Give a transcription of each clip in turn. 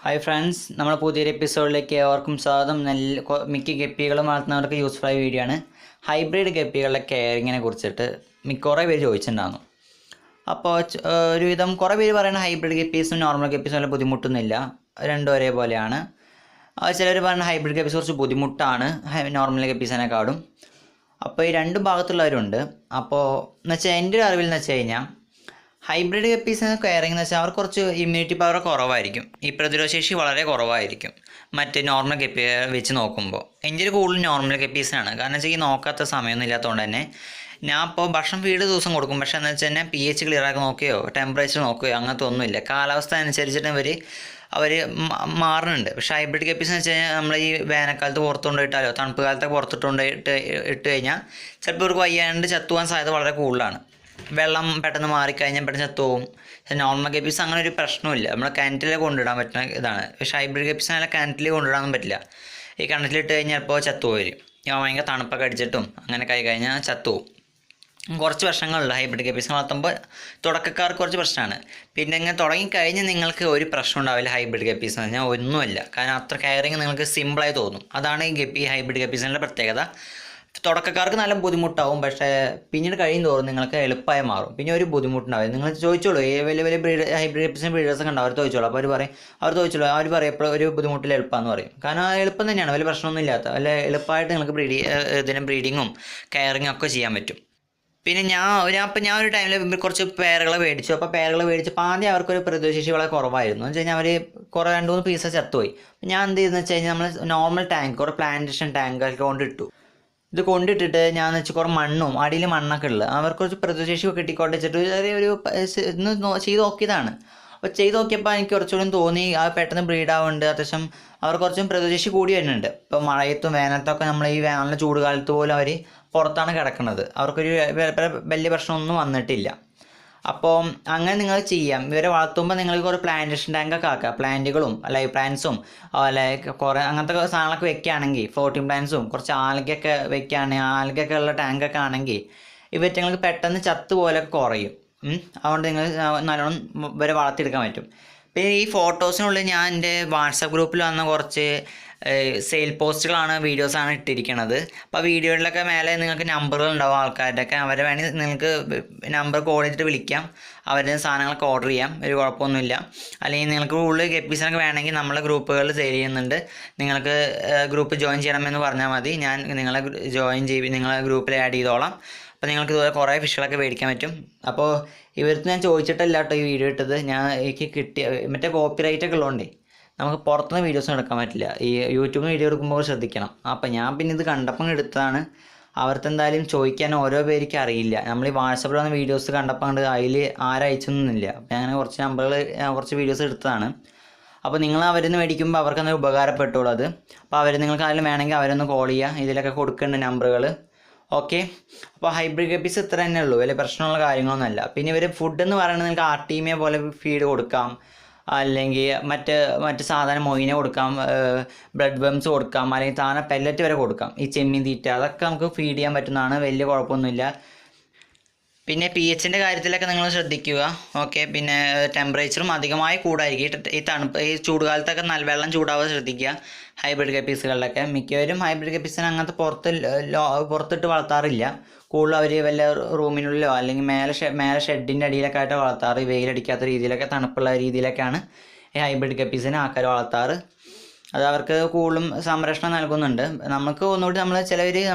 Hi friends, നമ്മുടെ പുതിയൊരു എപ്പിസോഡിലേക്ക് ഏവർക്കും സ്വാഗതം. മിക്ക ഗപ്പികളും വളർത്തുന്നവർക്ക് യൂസ്ഫുൾ ആയ വീഡിയോ ആണ്. ഹൈബ്രിഡ് ഗപ്പികളുടെ കെയറിങ്ങിനെ കുറിച്ചിട്ട് കുറേ പേര് ചോദിച്ചിട്ടുണ്ടായിരുന്നു. അപ്പോൾ ഒരുവിധം കുറേ പേര് പറയുന്ന ഹൈബ്രിഡ് ഗപ്പീസും നോർമൽ ഗപ്പീസും വല്ല ബുദ്ധിമുട്ടൊന്നുമില്ല, രണ്ടും ഒരേപോലെയാണ്. ചിലർ പറയുന്ന ഹൈബ്രിഡ് ഗപ്പീസ് കുറച്ച് ബുദ്ധിമുട്ടാണ് നോർമൽ ഗപ്പീസിനെക്കാളും. അപ്പോൾ ഈ രണ്ട് ഭാഗത്തുള്ളവരുണ്ട്. അപ്പോൾ എന്ന് വെച്ചാൽ എൻ്റെ ഒരു അറിവിൽ എന്ന് വെച്ച് കഴിഞ്ഞാൽ ഹൈബ്രിഡ് ഗപ്പീസിന് കെയറിംഗ് എന്ന് വെച്ചാൽ അവർക്ക് കുറച്ച് ഇമ്മ്യൂണിറ്റി പവർ കുറവായിരിക്കും, ഈ പ്രതിരോധശേഷി വളരെ കുറവായിരിക്കും മറ്റ് നോർമൽ ഗപ്പി വെച്ച് നോക്കുമ്പോൾ. എൻ്റെ ഒരു കൂടുതൽ നോർമൽ ഗപ്പീസിനാണ്. കാരണം വെച്ചാൽ ഈ നോക്കാത്ത സമയമൊന്നും ഇല്ലാത്തതുകൊണ്ട് തന്നെ ഞാൻ ഇപ്പോൾ ഭക്ഷണം ഫീഡ് ദിവസം കൊടുക്കും. പക്ഷേ എന്ന് വെച്ച് കഴിഞ്ഞാൽ pH ക്ലിയർ ആക്കി നോക്കുകയോ ടെമ്പറേച്ചർ നോക്കുകയോ അങ്ങനത്തെ ഒന്നുമില്ല. കാലാവസ്ഥ അനുസരിച്ചിട്ട് അവർ മാറുന്നുണ്ട്. പക്ഷേ ഹൈബ്രിഡ് ഗപ്പീസ് എന്ന് വെച്ച് കഴിഞ്ഞാൽ നമ്മൾ ഈ വേനൽക്കാലത്ത് പുറത്ത് കൊണ്ടുപോയിട്ടാലോ തണുപ്പ് കാലത്തൊക്കെ പുറത്തിട്ട് ഇട്ട് കഴിഞ്ഞാൽ ചിലപ്പോൾ ഇവർക്ക് വയ്യാണ്ട് ചത്തുപോകാൻ സാധ്യത വളരെ കൂടുതലാണ്. വെള്ളം പെട്ടെന്ന് മാറിക്കഴിഞ്ഞാൽ പെട്ടെന്ന് ചത്തുപോകും. നോർമൽ ഗപ്പീസ് അങ്ങനെ ഒരു പ്രശ്നമില്ല, നമ്മൾ കിണറ്റിൽ കൊണ്ടിടാൻ പറ്റുന്ന ഇതാണ്. പക്ഷേ ഹൈബ്രിഡ് ഗപ്പീസ് നല്ല കിണറ്റിൽ കൊണ്ടിടാനൊന്നും പറ്റില്ല. ഈ കിണറ്റിലിട്ട് കഴിഞ്ഞാൽ ഇപ്പോൾ ചത്തുപോരും. ഭയങ്കര തണുപ്പൊക്കെ അടിച്ചിട്ടും അങ്ങനെ കഴിഞ്ഞാൽ ചത്തുപോകും. കുറച്ച് പ്രശ്നങ്ങളുണ്ട് ഹൈബ്രിഡ് ഗപ്പീസ് വളർത്തുമ്പോൾ. തുടക്കക്കാർക്ക് കുറച്ച് പ്രശ്നമാണ്. പിന്നെ ഇങ്ങനെ തുടങ്ങിക്കഴിഞ്ഞാൽ നിങ്ങൾക്ക് ഒരു പ്രശ്നം ഉണ്ടാവില്ല. ഹൈബ്രിഡ് ഗപ്പീസ് എന്ന് പറഞ്ഞാൽ ഒന്നുമില്ല, കാരണം അത്ര കെയറിങ് നിങ്ങൾക്ക് സിമ്പിളായി തോന്നും. അതാണ് ഈ ഹൈബ്രിഡ് ഗപ്പീസിൻ്റെ പ്രത്യേകത. തുടക്കക്കാർക്ക് നല്ല ബുദ്ധിമുട്ടാവും, പക്ഷേ പിന്നീട് കഴിയും തോറും നിങ്ങൾക്ക് എളുപ്പമായി മാറും. പിന്നെ ഒരു ബുദ്ധിമുട്ടുണ്ടാവും. നിങ്ങൾ ചോദിച്ചോളൂ, വലിയ വലിയ ഹൈബ്രിഡ് ഗപ്പീസിന് ബ്രീഡേഴ്സൊക്കെ ഉണ്ട്, അവർ ചോദിച്ചോളൂ. അപ്പോൾ അവർ പറയും എപ്പോഴും ഒരു ബുദ്ധിമുട്ടിൽ എളുപ്പമാണെന്ന് പറയും. കാരണം എളുപ്പം തന്നെയാണ്, വലിയ പ്രശ്നമൊന്നും ഇല്ലാത്ത വല്ല എളുപ്പമായിട്ട് നിങ്ങൾക്ക് ബ്രീഡിങ്ങും കെയറിങ്ങും ഒക്കെ ചെയ്യാൻ പറ്റും. പിന്നെ ഞാൻ ഒരു ടൈമിൽ കുറച്ച് പേരുകളെ മേടിച്ചു. അപ്പോൾ പേരുകൾ മേടിച്ചപ്പോൾ ആദ്യം അവർക്കൊരു പ്രതിരോധശേഷി വളരെ കുറവായിരുന്നു. എന്ന് വെച്ച് കഴിഞ്ഞാൽ അവർ 2-3 പീസ് ചത്തുപോയി. ഞാൻ എന്ത് ചെയ്തെന്ന് വെച്ച് കഴിഞ്ഞാൽ നമ്മൾ നോർമൽ ടാങ്ക് ഒരു പ്ലാന്റേഷൻ ടാങ്കൊക്കെ കൊണ്ടിട്ടു. ഇത് കൊണ്ടിട്ടിട്ട് ഞാൻ വെച്ച് കുറേ മണ്ണും അടിയിൽ മണ്ണൊക്കെ ഉള്ളത് അവർക്ക് കുറച്ച് പ്രതിരോധശേഷി കിട്ടിക്കോട്ടെ വെച്ചിട്ട് ഇന്ന് ചെയ്ത് നോക്കിയതാണ്. അപ്പോൾ ചെയ്ത് നോക്കിയപ്പോൾ എനിക്ക് കുറച്ചുകൂടി തോന്നി പെട്ടെന്ന് ബ്രീഡ് ആവുന്നുണ്ട്. അത്യാവശ്യം അവർ കുറച്ചും പ്രതിരോധശേഷി കൂടി വരുന്നുണ്ട്. ഇപ്പോൾ മഴയത്തും വേനലത്തൊക്കെ നമ്മൾ ഈ വേനലിൻ്റെ ചൂട് കാലത്ത് പോലും അവർ പുറത്താണ് കിടക്കുന്നത്. അവർക്കൊരു വലിയ പ്രശ്നമൊന്നും വന്നിട്ടില്ല. അപ്പോൾ അങ്ങനെ നിങ്ങൾ ചെയ്യാം. ഇവരെ വളർത്തുമ്പോൾ നിങ്ങൾക്ക് കുറേ പ്ലാന്റേഷൻ ടാങ്കൊക്കെ ആക്കുക. പ്ലാന്റുകളും ലൈവ് പ്ലാന്റ്സും കുറേ അങ്ങനത്തെ സാധനങ്ങളൊക്കെ വെക്കുകയാണെങ്കിൽ, ഫ്ലോട്ടിംഗ് പ്ലാന്റ്സും കുറച്ച് ആൽഗയൊക്കെ വെക്കുകയാണെങ്കിൽ, ആൽഗയൊക്കെ ഉള്ള ടാങ്കൊക്കെ ആണെങ്കിൽ ഇവറ്റങ്ങൾക്ക് പെട്ടെന്ന് ചത്ത് പോലെയൊക്കെ കുറയും. അതുകൊണ്ട് നിങ്ങൾ നല്ലോണം ഇവരെ വളർത്തിയെടുക്കാൻ പറ്റും. പിന്നെ ഈ ഫോട്ടോസിനുള്ളിൽ ഞാൻ എൻ്റെ വാട്സാപ്പ് ഗ്രൂപ്പിൽ വന്ന കുറച്ച് സെയിൽ പോസ്റ്റുകളാണ്, വീഡിയോസാണ് ഇട്ടിരിക്കുന്നത്. അപ്പോൾ വീഡിയോയിലൊക്കെ മേലെ നിങ്ങൾക്ക് നമ്പറുകൾ ഉണ്ടാവും ആൾക്കാരുടെയൊക്കെ. അവരെ വേണമെങ്കിൽ നിങ്ങൾക്ക് നമ്പർ കോൾ ചെയ്തിട്ട് വിളിക്കാം, അവരുടെ സാധനങ്ങളൊക്കെ ഓർഡർ ചെയ്യാം, ഒരു കുഴപ്പമൊന്നുമില്ല. അല്ലെങ്കിൽ നിങ്ങൾക്ക് കൂടുതൽ ഗപ്പീസിനൊക്കെ വേണമെങ്കിൽ നമ്മളെ ഗ്രൂപ്പുകളിൽ സെയിൽ ചെയ്യുന്നുണ്ട്. നിങ്ങൾക്ക് ഗ്രൂപ്പ് ജോയിൻ ചെയ്യണമെന്ന് പറഞ്ഞാൽ മതി, ഞാൻ നിങ്ങളെ നിങ്ങളെ ഗ്രൂപ്പിൽ ആഡ് ചെയ്തോളാം. അപ്പോൾ നിങ്ങൾക്ക് ഇതുപോലെ കുറേ ഫിഷുകളൊക്കെ മേടിക്കാൻ പറ്റും. അപ്പോൾ ഇവർക്ക് ഞാൻ ചോദിച്ചിട്ടല്ല കേട്ടോ ഈ വീഡിയോ ഇട്ടത്. എനിക്ക് കിട്ടിയ മറ്റേ കോപ്പിറൈറ്റൊക്കെ ഉള്ളതുകൊണ്ടേ നമുക്ക് പുറത്തുനിന്ന് വീഡിയോസ് എടുക്കാൻ പറ്റില്ല. ഈ യൂട്യൂബിൽ വീഡിയോ എടുക്കുമ്പോൾ ശ്രദ്ധിക്കണം. അപ്പോൾ ഞാൻ പിന്നെ ഇത് കണ്ടപ്പം എടുത്തതാണ്. അവർക്ക് എന്തായാലും ചോദിക്കാൻ ഓരോ പേർക്ക് അറിയില്ല. നമ്മൾ ഈ വാട്സാപ്പിൽ വന്ന വീഡിയോസ് കണ്ടപ്പോൾ അതിൽ ആരയച്ചൊന്നുമില്ല. അപ്പോൾ ഞാൻ കുറച്ച് വീഡിയോസ് എടുത്തതാണ്. അപ്പോൾ നിങ്ങൾ അവരിൽ നിന്ന് മേടിക്കുമ്പോൾ അവർക്കത് ഉപകാരപ്പെട്ടുള്ളൂ അത്. അപ്പോൾ നിങ്ങൾക്ക് അതിൽ വേണമെങ്കിൽ അവരൊന്ന് കോൾ ചെയ്യുക, ഇതിലൊക്കെ കൊടുക്കേണ്ട നമ്പറുകൾ. ഓക്കെ. അപ്പോൾ ഹൈബ്രിഡ് ഗപ്പീസ് ഇത്ര തന്നെ ഉള്ളൂ, വലിയ പ്രശ്നമുള്ള കാര്യങ്ങളൊന്നുമല്ല. പിന്നെ ഇവർ ഫുഡ് എന്ന് പറയുന്നത് നിങ്ങൾക്ക് ആർട്ടീമിയ പോലെ ഫീഡ് കൊടുക്കാം, അല്ലെങ്കിൽ മറ്റ് സാധാരണ മൊയിനെ കൊടുക്കാം, ബ്ലഡ് ബംസ് കൊടുക്കാം, അല്ലെങ്കിൽ താനെ പെല്ലറ്റ് വരെ കൊടുക്കാം. ഈ ചെമ്മീൻ തീറ്റ അതൊക്കെ നമുക്ക് ഫീഡ് ചെയ്യാൻ പറ്റുന്നതാണ്, വലിയ കുഴപ്പമൊന്നുമില്ല. പിന്നെ pHൻ്റെ കാര്യത്തിലൊക്കെ നിങ്ങൾ ശ്രദ്ധിക്കുക. ഓക്കെ. പിന്നെ ടെമ്പറേച്ചറും അധികമായി കൂടായിരിക്കും. ഈ ചൂട് കാലത്തൊക്കെ നല്ല വെള്ളം ചൂടാവാതെ ശ്രദ്ധിക്കുക. ഹൈബ്രിഡ് ഗപ്പീസുകളിലൊക്കെ മിക്കവരും ഹൈബ്രിഡ് ഗപ്പീസിനെ അങ്ങനത്തെ പുറത്തിട്ട് വളർത്താറില്ല. കൂടുതൽ അവർ വല്ല റൂമിനുള്ളിലോ അല്ലെങ്കിൽ മേലെ ഷെഡിൻ്റെ അടിയിലൊക്കെ ആയിട്ട് വളർത്താറ്. വെയിലടിക്കാത്ത രീതിയിലൊക്കെ തണുപ്പുള്ള രീതിയിലൊക്കെയാണ് ഈ ഹൈബ്രിഡ് ഗപ്പീസിനെ ആൾക്കാർ വളർത്താറ്. അത് അവർക്ക് കൂടുതലും സംരക്ഷണം നൽകുന്നുണ്ട്. നമുക്ക് ഒന്നുകൂടി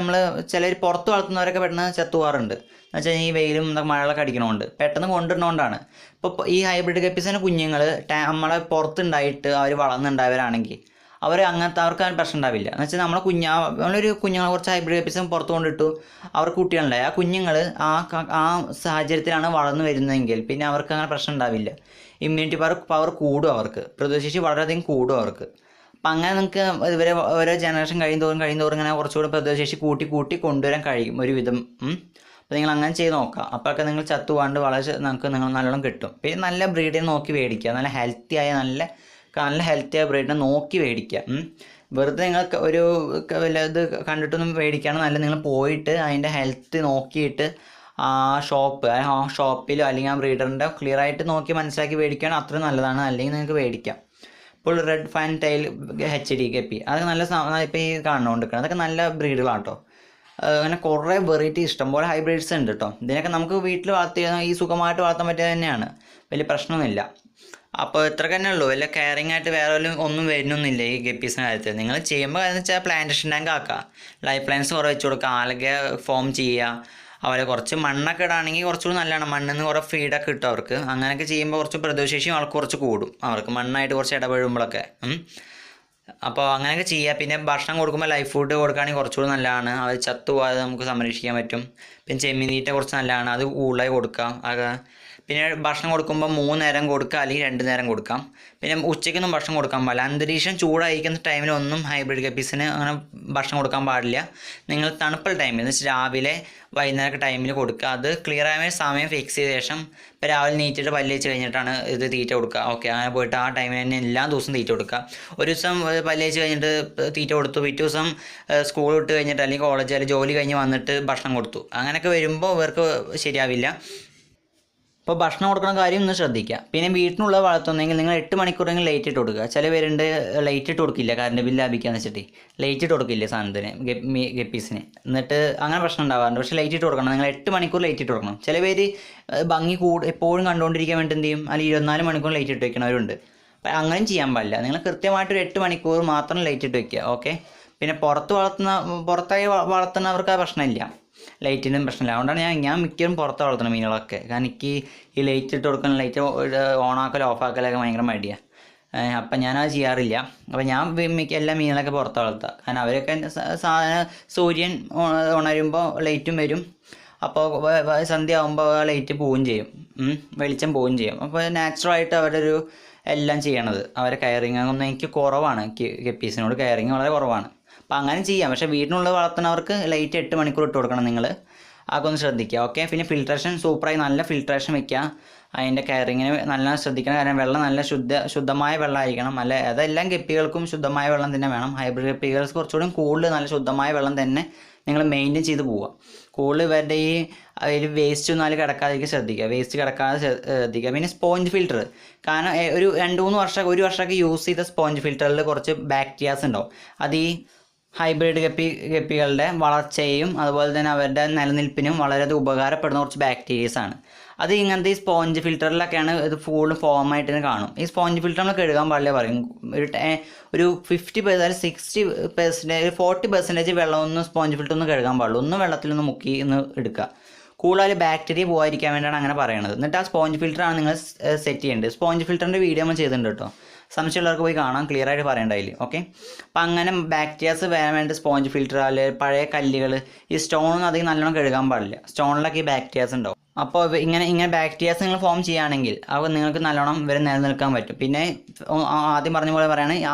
ചിലർ പുറത്ത് വളർത്തുന്നവരൊക്കെ പെട്ടെന്ന് ചത്തുപോകാറുണ്ട്. എന്ന് വെച്ചാൽ ഈ വെയിലും മഴകളൊക്കെ അടിക്കണോണ്ട് പെട്ടെന്ന് കൊണ്ടിടുന്നതുകൊണ്ടാണ്. ഇപ്പോൾ ഈ ഹൈബ്രിഡ് ഗപ്പീസിൻ്റെ കുഞ്ഞുങ്ങൾ നമ്മളെ പുറത്തുണ്ടായിട്ട് അവർ വളർന്നുണ്ടായവരാണെങ്കിൽ അവർക്ക് പ്രശ്നം ഉണ്ടാവില്ല. എന്ന് വെച്ചാൽ നമ്മളൊരു കുഞ്ഞുങ്ങളെ കുറച്ച് ഹൈബ്രിഡ് ഗപ്പീസും പുറത്ത് കൊണ്ടിട്ടു, അവർക്ക് കുട്ടികളുണ്ടായി. ആ കുഞ്ഞുങ്ങൾ ആ സാഹചര്യത്തിലാണ് വളർന്നു വരുന്നതെങ്കിൽ പിന്നെ അവർക്ക് അങ്ങനെ പ്രശ്നം ഉണ്ടാവില്ല. ഇമ്മ്യൂണിറ്റി പവർ കൂടും, അവർക്ക് പ്രതിരോധശേഷി വളരെയധികം കൂടും അവർക്ക്. അപ്പം അങ്ങനെ നിങ്ങൾക്ക് ഇവരെ ഓരോ ജനറേഷൻ കഴിയുന്തോറും ഇങ്ങനെ കുറച്ചുകൂടി പ്രതിരോധശേഷി കൂട്ടി കൊണ്ടുവരാൻ കഴിയും ഒരുവിധം. അപ്പോൾ നിങ്ങൾ അങ്ങനെ ചെയ്ത് നോക്കുക. അപ്പോഴൊക്കെ നിങ്ങൾ ചത്തുപോകാണ്ട് വളരെ നിങ്ങൾ നല്ലോണം കിട്ടും. പിന്നെ നല്ല ബ്രീഡിനെ നോക്കി മേടിക്കുക, നല്ല ഹെൽത്തിയായ ബ്രീഡിനെ നോക്കി മേടിക്കുക. വെറുതെ നിങ്ങൾക്ക് ഇത് കണ്ടിട്ടൊന്നും മേടിക്കുകയാണ് നല്ല. നിങ്ങൾ പോയിട്ട് അതിൻ്റെ ഹെൽത്ത് നോക്കിയിട്ട് ആ ഷോപ്പിലോ അല്ലെങ്കിൽ ആ ബ്രീഡറിൻ്റെ ക്ലിയർ ആയിട്ട് നോക്കി മനസ്സിലാക്കി മേടിക്കുകയാണ് അത്രയും നല്ലതാണ്. അല്ലെങ്കിൽ നിങ്ങൾക്ക് മേടിക്കാം. ഇപ്പോൾ red fan tail HD guppy അതൊക്കെ നല്ല ഇപ്പോൾ ഈ കാണുന്നുകൊണ്ടിരിക്കണം, അതൊക്കെ നല്ല ബ്രീഡുകളാണ് കേട്ടോ. അങ്ങനെ കുറേ വെറൈറ്റി ഇഷ്ടംപോലെ ഹൈബ്രിഡ്സ് ഉണ്ട് കേട്ടോ. ഇതിനൊക്കെ നമുക്ക് വീട്ടിൽ ഈ സുഖമായിട്ട് വളർത്താൻ പറ്റിയത് തന്നെയാണ്, വലിയ പ്രശ്നമൊന്നുമില്ല. അപ്പോൾ ഇത്രയൊക്കെ തന്നെ ഉള്ളൂ, വലിയ കെയറിങ് ആയിട്ട് വേറെ ഒന്നും വരുന്നൊന്നുമില്ല ഈ ഗപ്പീസിൻ്റെ കാര്യത്തിൽ. നിങ്ങൾ ചെയ്യുമ്പോൾ എന്ന് വെച്ചാൽ പ്ലാന്റേഷൻ ടാങ്ക് ആക്കുക, ലൈഫ് പ്ലാന്റ്സ് കുറേ വെച്ച് കൊടുക്കുക, ആൽഗെ ഫോം ചെയ്യുക, അവരെ കുറച്ച് മണ്ണൊക്കെ ഇടുകയാണെങ്കിൽ കുറച്ചുകൂടി നല്ലതാണ്. മണ്ണിൽ നിന്ന് കുറേ ഫീഡൊക്കെ കിട്ടും അവർക്ക്. അങ്ങനെയൊക്കെ ചെയ്യുമ്പോൾ കുറച്ച് പ്രതിരോധശേഷിയും അവർക്ക് കുറച്ച് കൂടും, അവർക്ക് മണ്ണായിട്ട് കുറച്ച് ഇടപെടുമ്പോഴൊക്കെ. അപ്പോൾ അങ്ങനെയൊക്കെ ചെയ്യുക. പിന്നെ ഭക്ഷണം കൊടുക്കുമ്പോൾ ലൈഫ് ഫുഡ് കൊടുക്കുകയാണെങ്കിൽ കുറച്ചുകൂടി നല്ലതാണ്, അവർ ചത്തുപോകാതെ നമുക്ക് സംരക്ഷിക്കാൻ പറ്റും. പിന്നെ ചെമ്മീൻ തീറ്റ കുറച്ച് നല്ലതാണ്, അത് കൂടുതലായി കൊടുക്കാം. പിന്നെ ഭക്ഷണം കൊടുക്കുമ്പോൾ 3 നേരം കൊടുക്കുക, അല്ലെങ്കിൽ 2 നേരം കൊടുക്കാം. പിന്നെ ഉച്ചയ്ക്കൊന്നും ഭക്ഷണം കൊടുക്കാൻ പാടില്ല. അന്തരീക്ഷം ചൂടായിരിക്കുന്ന ടൈമിലൊന്നും ഹൈബ്രിഡ് ഗപ്പീസിന് അങ്ങനെ ഭക്ഷണം കൊടുക്കാൻ പാടില്ല. നിങ്ങൾ തണുപ്പുള്ള ടൈമിൽ എന്ന് വെച്ചാൽ രാവിലെ വൈകുന്നേരമൊക്കെ ടൈമിൽ കൊടുക്കുക. അത് ക്ലിയറായ സമയം ഫിക്സ് ചെയ്ത ശേഷം ഇപ്പോൾ രാവിലെ നീറ്റിട്ട് പല്ല് വെച്ച് കഴിഞ്ഞിട്ടാണ് ഇത് തീറ്റ കൊടുക്കുക. ഓക്കെ, അങ്ങനെ പോയിട്ട് ആ ടൈമിൽ തന്നെ എല്ലാ ദിവസവും തീറ്റ കൊടുക്കുക. ഒരു ദിവസം പല്ല് വെച്ച് കഴിഞ്ഞിട്ട് തീറ്റ കൊടുത്തു, പിറ്റേ ദിവസം സ്കൂൾ വിട്ട് കഴിഞ്ഞിട്ട് അല്ലെങ്കിൽ കോളേജ് അല്ലെങ്കിൽ ജോലി കഴിഞ്ഞ് വന്നിട്ട് ഭക്ഷണം കൊടുത്തു. അങ്ങനെയൊക്കെ വരുമ്പോൾ ഇവർക്ക് ശരിയാവില്ല. അപ്പോൾ ഭക്ഷണം കൊടുക്കുന്ന കാര്യം ഒന്ന് ശ്രദ്ധിക്കുക. പിന്നെ വീട്ടിനുള്ള വളർത്തുന്നെങ്കിൽ നിങ്ങൾ 8 മണിക്കൂറെങ്കിലും ലൈറ്റ് ഇട്ട് കൊടുക്കുക. ചില പേരുണ്ട് ലൈറ്റ് ഇട്ട് കൊടുക്കില്ല, കറണ്ട് ബില്ല് ലാഭിക്കാന്ന് വെച്ചിട്ട് ലൈറ്റ് ഇട്ട് കൊടുക്കില്ല സാധനത്തിന്, ഗപ്പീസിന്. എന്നിട്ട് അങ്ങനെ പ്രശ്നം ഉണ്ടാവാറുണ്ട്. പക്ഷേ ലൈറ്റ് ഇട്ട് കൊടുക്കണം, നിങ്ങൾ 8 മണിക്കൂർ ലൈറ്റ് ഇട്ട് കൊടുക്കണം. ചില പേര് ഭംഗി എപ്പോഴും കണ്ടുകൊണ്ടിരിക്കാൻ വേണ്ടി എന്ത് ചെയ്യും, അല്ലെങ്കിൽ 24 മണിക്കൂർ ലൈറ്റ് ഇട്ട് വയ്ക്കണവരുണ്ട്. അപ്പം അങ്ങനെയും ചെയ്യാൻ പാടില്ല. നിങ്ങൾ കൃത്യമായിട്ടൊരു 8 മണിക്കൂർ മാത്രം ലൈറ്റ് ഇട്ട് വയ്ക്കുക. ഓക്കെ. പിന്നെ പുറത്തായി വളർത്തുന്നവർക്ക് ആ പ്രശ്നമില്ല, ലൈറ്റിനും പ്രശ്നമില്ല. അതുകൊണ്ടാണ് ഞാൻ മിക്കതും പുറത്ത് വളർത്തുന്നത് മീനുകളൊക്കെ. കാരണം എനിക്ക് ഈ ലൈറ്റ് ഇട്ട് കൊടുക്കുന്ന ലൈറ്റ് ഓണാക്കലോ ഓഫാക്കലൊക്കെ ഭയങ്കര മടിയാണ്. അപ്പം ഞാനത് ചെയ്യാറില്ല. അപ്പോൾ ഞാൻ എല്ലാ മീനുകളൊക്കെ പുറത്ത് വളർത്തുക. കാരണം അവരൊക്കെ സൂര്യൻ ഉണരുമ്പോൾ ലൈറ്റും വരും. അപ്പോൾ സന്ധ്യ ആകുമ്പോൾ ലൈറ്റ് പോവുകയും ചെയ്യും, വെളിച്ചം പോവുകയും ചെയ്യും. അപ്പോൾ നാച്ചുറലായിട്ട് അവരുടെ ഒരു എല്ലാം ചെയ്യണത്. അവരെ കെയറിങ് ഒന്നും എനിക്ക് കുറവാണ്, ഗപ്പീസിനോട് കെയറിങ് വളരെ കുറവാണ്. അപ്പോൾ അങ്ങനെ ചെയ്യാം. പക്ഷേ വീടിനുള്ളിൽ വളർത്തുന്നവർക്ക് ലൈറ്റ് 8 മണിക്കൂർ ഇട്ട് കൊടുക്കണം നിങ്ങൾ. അതൊക്കെ ഒന്ന് ശ്രദ്ധിക്കുക. ഓക്കെ. പിന്നെ ഫിൽട്രേഷൻ സൂപ്പറായി നല്ല ഫിൽട്രേഷൻ വെക്കുക. അതിൻ്റെ കെയറിങ്ങിന് നല്ല ശ്രദ്ധിക്കണം. കാരണം വെള്ളം നല്ല ശുദ്ധമായ വെള്ളമായിരിക്കണം. അതെല്ലാം ഗപ്പികൾക്കും ശുദ്ധമായ വെള്ളം തന്നെ വേണം. ഹൈബ്രിഡ് ഗപ്പികൾക്ക് കുറച്ചുകൂടി കൂടുതൽ നല്ല ശുദ്ധമായ വെള്ളം തന്നെ നിങ്ങൾ മെയിൻറ്റെയിൻ ചെയ്ത് പോവുക. കൂടുതൽ ഇവരുടെ ഈ അതിൽ വേസ്റ്റ് ഒന്നും അതിൽ കിടക്കാതിരിക്കുക ശ്രദ്ധിക്കുക, വേസ്റ്റ് കിടക്കാതെ ശ്രദ്ധിക്കുക. പിന്നെ സ്പോഞ്ച് ഫിൽറ്റർ, കാരണം ഒരു 2-3 വർഷം 1 വർഷമൊക്കെ യൂസ് ചെയ്ത സ്പോഞ്ച് ഫിൽറ്ററിൽ കുറച്ച് ബാക്ടീരിയാസ് ഉണ്ടാവും. അത് ഈ ഹൈബ്രിഡ് ഗപ്പികളുടെ വളർച്ചയും അതുപോലെ തന്നെ അവരുടെ നിലനിൽപ്പിനും വളരെ ഉപകാരപ്പെടുന്ന കുറച്ച് ബാക്ടീരിയസ് ആണ്. അത് ഇങ്ങനത്തെ ഈ സ്പോഞ്ച് ഫിൽറ്ററിലൊക്കെയാണ് ഇത് ഫുൾ ഫോമായിട്ട് കാണും. ഈ സ്പോഞ്ച് ഫിൽറ്റർ നമ്മൾ കഴുകാൻ പാടില്ല പറയും. ഒരു 50% 60% 40% വെള്ളമൊന്നും സ്പോഞ്ച് ഫിൽറ്റർ ഒന്നും കഴുകാൻ പാടുള്ളൂ. ഒന്ന് വെള്ളത്തിലൊന്ന് മുക്കി ഒന്ന് എടുക്കുക. കൂടുതൽ ബാക്ടീരിയ പോകാതിരിക്കാൻ വേണ്ടിയാണ് അങ്ങനെ പറയണത്. എന്നിട്ട് ആ സ്പോഞ്ച് ഫിൽറ്ററാണ് നിങ്ങൾ സെറ്റ് ചെയ്യേണ്ടത്. സ്പോഞ്ച് ഫിൽറ്ററിൻ്റെ വീഡിയോ നമ്മൾ ചെയ്തിട്ടുണ്ട് കേട്ടോ, സംശയമുള്ളവർക്ക് പോയി കാണാം, ക്ലിയർ ആയിട്ട് പറയണ്ടായില്ല. ഓക്കെ. അപ്പം അങ്ങനെ ബാക്ടീരിയാസ് വരാൻ വേണ്ടി സ്പോഞ്ച് ഫിൽറ്റർ അല്ലെങ്കിൽ പഴയ കല്ലുകൾ, ഈ സ്റ്റോണൊന്നും അധികം നല്ലോണം കഴുകാൻ പാടില്ല. സ്റ്റോണിലൊക്കെ ഈ ബാക്ടീരിയാസ് ഉണ്ടാവും. അപ്പോൾ ഇങ്ങനെ ബാക്ടീരിയാസ് നിങ്ങൾ ഫോം ചെയ്യുകയാണെങ്കിൽ അപ്പോൾ നിങ്ങൾക്ക് നല്ലോണം ഇവരെ നിലനിൽക്കാൻ പറ്റും. പിന്നെ ആദ്യം പറഞ്ഞ പോലെ പറയുകയാണെങ്കിൽ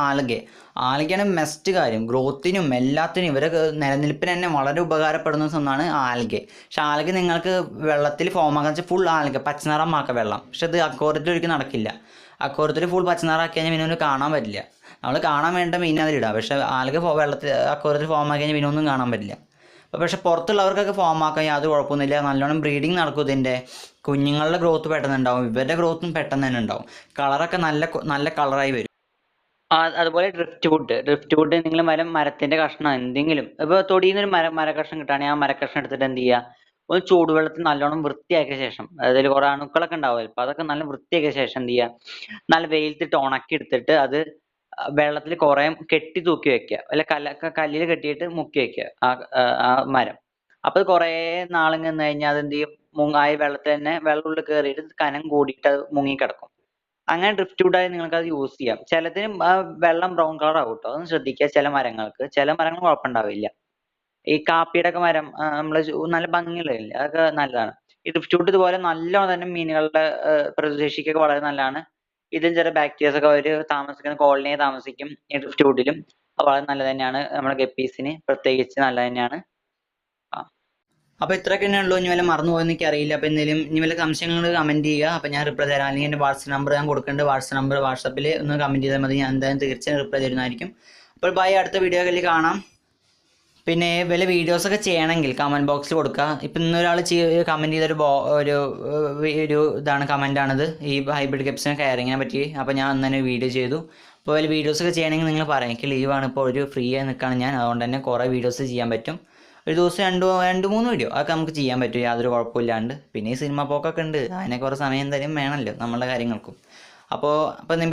ആൽഗയാണ് മെസ്റ്റ് കാര്യം. ഗ്രോത്തിനും എല്ലാത്തിനും ഇവരെ നിലനിൽപ്പിന് തന്നെ വളരെ ഉപകാരപ്പെടുന്ന ഒന്നാണ് ആൽഗെ. പക്ഷെ ആൽഗെ നിങ്ങൾക്ക് വെള്ളത്തിൽ ഫോം ആക്കാൻ വെച്ചാൽ ഫുൾ ആൽഗെ പച്ചനിറമാക്കുക വെള്ളം. പക്ഷെ അത് അക്വേറിയത്തിൽ ഒരിക്കലും നടക്കില്ല. അക്വേറിയത്തിൽ ഫുൾ പച്ചനിറമാക്കി കഴിഞ്ഞാൽ മീനൊന്നും കാണാൻ പറ്റില്ല. നമ്മൾ കാണാൻ വേണ്ട മീൻ അതിലിടാം. പക്ഷേ ആൽഗെ വെള്ളത്തിൽ അക്വേറിയത്തിൽ ഫോം ആക്കി കഴിഞ്ഞാൽ മീനൊന്നും കാണാൻ പറ്റില്ല. പക്ഷേ പുറത്തുള്ളവർക്കൊക്കെ ഫോം ആക്കാൻ യാതൊരു കുഴപ്പമൊന്നുമില്ല. നല്ലോണം ബ്രീഡിങ് നടക്കും. ഇതിൻ്റെ കുഞ്ഞുങ്ങളുടെ ഗ്രോത്ത് പെട്ടെന്ന് ഉണ്ടാവും, ഇവരുടെ ഗ്രോത്തും പെട്ടെന്ന് തന്നെ ഉണ്ടാവും. കളറൊക്കെ നല്ല കളറായി വരും. അതുപോലെ ഡ്രിഫ്റ്റ് വുഡ് നിങ്ങൾ മരത്തിൻ്റെ കഷ്ണം എന്തെങ്കിലും ഇപ്പോൾ തൊടിയിൽ നിന്നൊരു മരക്കഷ്ണം കിട്ടുകയാണെങ്കിൽ ആ മരക്കഷ്ണം എടുത്തിട്ട് എന്ത് ചെയ്യുക, ഒന്ന് ചൂടുവെള്ളത്തിൽ നല്ലോണം വൃത്തിയാക്കിയ ശേഷം, അതിൽ കുറേ അണുക്കളൊക്കെ ഉണ്ടാവും, അപ്പോൾ അതൊക്കെ നല്ല വൃത്തിയാക്കിയ ശേഷം എന്ത് ചെയ്യുക, നല്ല വെയിലത്തിട്ട് ഉണക്കി എടുത്തിട്ട് അത് വെള്ളത്തിൽ കുറേ കെട്ടി തൂക്കി വെക്കുക. അല്ല കല്ലിൽ കെട്ടിയിട്ട് മുക്കി വെക്കുക ആ മരം. അപ്പോൾ അത് കുറേ നാളിങ്ങനെ നിന്ന് കഴിഞ്ഞാൽ അത് എന്ത് ചെയ്യും, ആ വെള്ളത്തിൽ തന്നെ വെള്ളമുള്ളിൽ കയറിയിട്ട് കനം കൂടിയിട്ട് അത് മുങ്ങിക്കിടക്കും. അങ്ങനെ ഡ്രിഫ്റ്റ് വുഡായി നിങ്ങൾക്ക് അത് യൂസ് ചെയ്യാം. ചിലതിന് വെള്ളം ബ്രൗൺ കളർ ആവും കേട്ടോ, അതൊന്ന് ശ്രദ്ധിക്കുക. ചില മരങ്ങൾ കുഴപ്പമുണ്ടാവില്ല. ഈ കാപ്പിയുടെ ഒക്കെ മരം നമ്മൾ നല്ല ഭംഗിയുള്ളതില്ലേ, അതൊക്കെ നല്ലതാണ്. ഈ ഡ്രിഫ്റ്റ് വുഡ് ഇതുപോലെ നല്ലോണം തന്നെ മീനുകളുടെ പ്രതിരോധശേഷിക്കൊക്കെ വളരെ നല്ലതാണ്. ഇതിൽ ചില ബാക്ടീരിയസ് ഒക്കെ അവർ താമസിക്കുന്ന കോളനിയെ താമസിക്കും ഈ ഡ്രിഫ്റ്റ് വുഡിലും. അത് വളരെ നല്ലത് തന്നെയാണ്, നമ്മുടെ ഗപ്പീസിന് പ്രത്യേകിച്ച് നല്ലത് തന്നെയാണ്. അപ്പോൾ ഇത്രയൊക്കെ തന്നെ ഉള്ളൂ. ഇനി വല്ല മറന്നു പോയെന്ന് എനിക്ക് അറിയില്ല. അപ്പോൾ എന്തെങ്കിലും ഇനി വല്ല സംശയങ്ങൾ കമൻറ്റ് ചെയ്യുക. അപ്പോൾ ഞാൻ റിപ്ലൈ തരാം. അല്ലെങ്കിൽ എൻ്റെ വാട്സപ്പ് നമ്പർ ഞാൻ കൊടുക്കേണ്ട വാട്സപ്പിൽ ഒന്ന് കമൻറ്റ് ചെയ്താൽ മതി. ഞാൻ എന്തായാലും തീർച്ചയായും റിപ്ലൈ തരുന്നതായിരിക്കും. അപ്പോൾ ബൈ, അടുത്ത വീഡിയോയിൽ കാണാം. പിന്നെ വല്ല വീഡിയോസൊക്കെ ചെയ്യണമെങ്കിൽ കമൻറ്റ് ബോക്സിൽ കൊടുക്കുക. ഇപ്പം ഇന്നൊരാൾ കമൻറ്റ് ചെയ്തൊരു ഇതാണ് കമൻറ്റാണിത്, ഈ ഹൈബ്രിഡ് ഗപ്പിസിനെ കെയറിങ്ങിനെ പറ്റി. അപ്പോൾ ഞാൻ ഇന്ന് തന്നെ വീഡിയോ ചെയ്തു. അപ്പോൾ അതിൽ വീഡിയോസൊക്കെ ചെയ്യണമെങ്കിൽ നിങ്ങൾ പറയാം. എനിക്ക് ലീവാണ്, ഇപ്പോൾ ഒരു ഫ്രീ ആയി നിൽക്കുകയാണ് ഞാൻ, അതുകൊണ്ട് തന്നെ കുറേ വീഡിയോസ് ചെയ്യാൻ പറ്റും. ഒരു ദിവസം രണ്ട് മൂന്ന് വീഡിയോ അതൊക്കെ നമുക്ക് ചെയ്യാൻ പറ്റും യാതൊരു കുഴപ്പമില്ലാണ്ട്. പിന്നെ ഈ സിനിമ പോക്കൊക്കെ ഉണ്ട്, അതിനെ കുറേ സമയം എന്തായാലും വേണമല്ലോ നമ്മളുടെ കാര്യങ്ങൾക്കും. അപ്പോൾ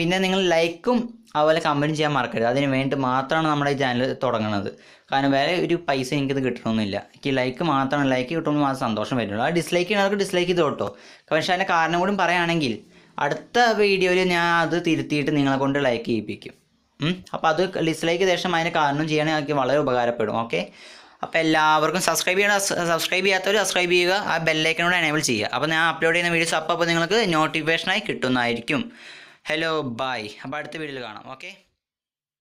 പിന്നെ നിങ്ങൾ ലൈക്കും അതുപോലെ കമൻറ്റും ചെയ്യാൻ മറക്കരുത്. അതിന് വേണ്ടി മാത്രമാണ് നമ്മുടെ ഈ ചാനൽ തുടങ്ങുന്നത്. കാരണം വേറെ ഒരു പൈസ എനിക്കിത് കിട്ടണമെന്നില്ല. എനിക്ക് ലൈക്ക് മാത്രമാണ്, ലൈക്ക് കിട്ടുമ്പോൾ മാത്രം സന്തോഷം വരുള്ളൂ. ആ ഡിസ്ലൈക്ക് ചെയ്യണവർക്ക് ഡിസ്ലൈക്ക് ചെയ്ത് കേട്ടോ. പക്ഷേ അതിൻ്റെ കാരണം കൂടി പറയുകയാണെങ്കിൽ അടുത്ത വീഡിയോയിൽ ഞാൻ അത് തിരുത്തിയിട്ട് നിങ്ങളെ കൊണ്ട് ലൈക്ക് ചെയ്യിപ്പിക്കും. അപ്പോൾ അത് ഡിസ്ലൈക്ക് ശേഷം അതിൻ്റെ കാരണം ചെയ്യണമെങ്കിൽ എനിക്ക് വളരെ ഉപകാരപ്പെടും. ഓക്കെ, അപ്പോൾ എല്ലാവർക്കും സബ്സ്ക്രൈബ് ചെയ്യാത്തവർ സബ്സ്ക്രൈബ് ചെയ്യുക, ആ ബെല്ലൈക്കനോട് എനേബിൾ ചെയ്യുക. അപ്പോൾ ഞാൻ അപ്ലോഡ് ചെയ്യുന്ന വീഡിയോസ് അപ്പോൾ നിങ്ങൾക്ക് നോട്ടിഫിക്കേഷനായി കിട്ടുന്നതായിരിക്കും. Hello bye. അപ്പോൾ അടുത്ത വീഡിയോയിൽ കാണാം. ഓക്കെ.